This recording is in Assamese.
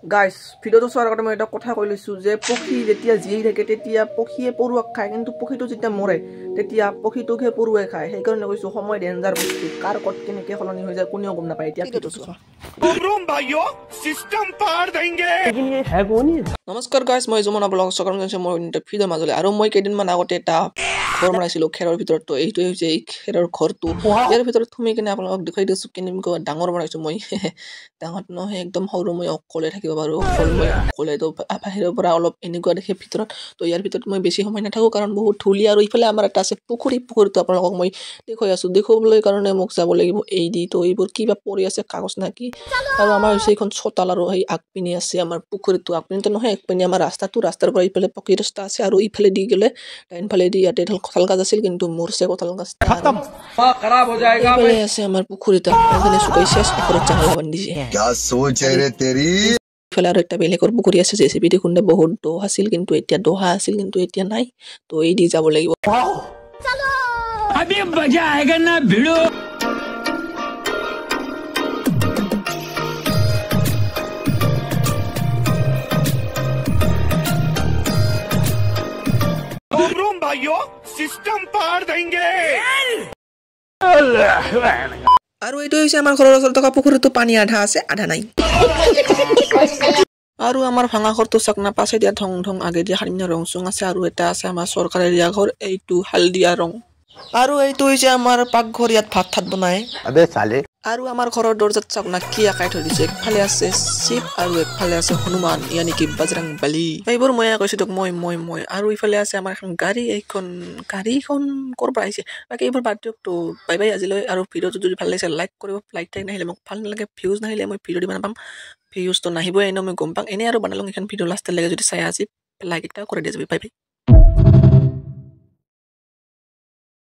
গাইজ ভিডিঅ'টো চোৱাৰ আগতে মই এটা কথা কৈ লৈছোঁ যে পক্ষী যেতিয়া জীয়াই থাকে তেতিয়া পক্ষীয়ে পৰুৱাক খায়, কিন্তু পক্ষীটো যেতিয়া মৰে তেতিয়া পক্ষীটোকহে পৰুৱাই খায়। সেইকাৰণে কৈছোঁ সময় ডেঞ্জাৰ বস্তু, কাৰ ক'ত কেনেকৈ সলনি হৈ যায় কোনেও গম নাপায়। এতিয়া ভিডিঅ'টো চোৱা। নমস্কাৰ গাইজ, মই যমুনা ব্লগ স্বাগতম জনাইছোঁ মই ভিডিঅ'ৰ মাজলৈ। আৰু মই কেইদিনমান আগতে এটা ঘৰ বনাইছিলোঁ খেৰৰ ভিতৰত, তো এইটোৱে হৈছে এই খেৰৰ ঘৰটো। ইয়াৰ ভিতৰত সোমাই কিনে আপোনালোকক দেখুৱাই দিছোঁ কেনেকৈ ডাঙৰ বনাইছোঁ মই। ডাঙৰ নহয়, একদম সৰু, মই অকলে থাকিব পাৰোঁ। অকলে তো বাহিৰৰ পৰা অলপ এনেকুৱা দেখে ভিতৰত। তো ইয়াৰ ভিতৰত মই বেছি সময় নাথাকোঁ কাৰণ বহুত ধূলি। আৰু ইফালে আমাৰ এটা আছে পুখুৰীটো আপোনালোকক মই দেখুৱাই আছোঁ। দেখুৱাবলৈ কাৰণে মোক যাব লাগিব এই দি। তো এইবোৰ কিবা পৰি আছে কাগজ না কি। আৰু আমাৰ হৈছে এইখন চোতাল, আৰু সেই আগপিনে আছে আমাৰ পুখুৰীটো। আগপিনেতো নহয়, একপিনে আমাৰ ৰাস্তাৰ পৰা ইফালে পকী ৰাস্তা আছে, আৰু ইফালে দি গ'লে ডাইনফালে দি ইয়াতে কঁঠাল গাছ আছিল, কিন্তু মৰছে কঁঠাল গাছ। ইফালে আছে আমাৰ পুখুৰীটা, এখানে শুকাইছে, ওপৰত জানালা বান্ধিছে। ইফালে আৰু এটা বেলেগৰ পুখুৰী আছে, জেচিবি দি খুন্দে। বহুত দ আছিল, কিন্তু এতিয়া দহা আছিল, কিন্তু এতিয়া নাই। তো এই দি যাব লাগিব। আৰু এইটো হৈছে আমাৰ ঘৰৰ ওচৰত থকা পুখুৰীটো, পানী আধা আছে আধা নাই। আৰু আমাৰ ভাঙা ঘৰটো চাক না, পাছে দিয়া ঢং ঢং আগে দিয়া সাৰিনা ৰং চং আছে। আৰু এটা আছে আমাৰ চৰকাৰে দিয়া ঘৰ, এইটো হালধীয়া ৰং। আৰু এইটো হৈছে আমাৰ পাকঘৰ, ইয়াত ভাত বনাই। আৰু আমাৰ ঘৰৰ দৰ্জাত চাওক না কি আঁকাই থৈ দিছে। একফালে আছে শিৱ আৰু একফালে আছে হনুমান, ইয়ানি কি বজৰং বলী। এইবোৰ মই কৈছোঁ তোক, মই। আৰু ইফালে আছে আমাৰ এখন গাড়ী। গাড়ীখন ক'ৰ পৰা আহিছে বাকী এইবোৰ বাদ দিয়ক। তো বাই বাই আজিলৈ। আৰু ভিডিঅ'টো যদি ভাল লাগিছে লাইক কৰিব। লাইক নাহিলে মোক ভাল নালাগে, ভিউজ নাহিলে মই ভিডিঅ' দিব নাপাম। ভিউজটো নাহিবই এনেও মই গম পাম। এনেই আৰু বনালোঁ এইখন ভিডিঅ' লাষ্টলৈকে যদি চাই আজি লাইক এটাও কৰি দিয়া যাবি। Bye bye.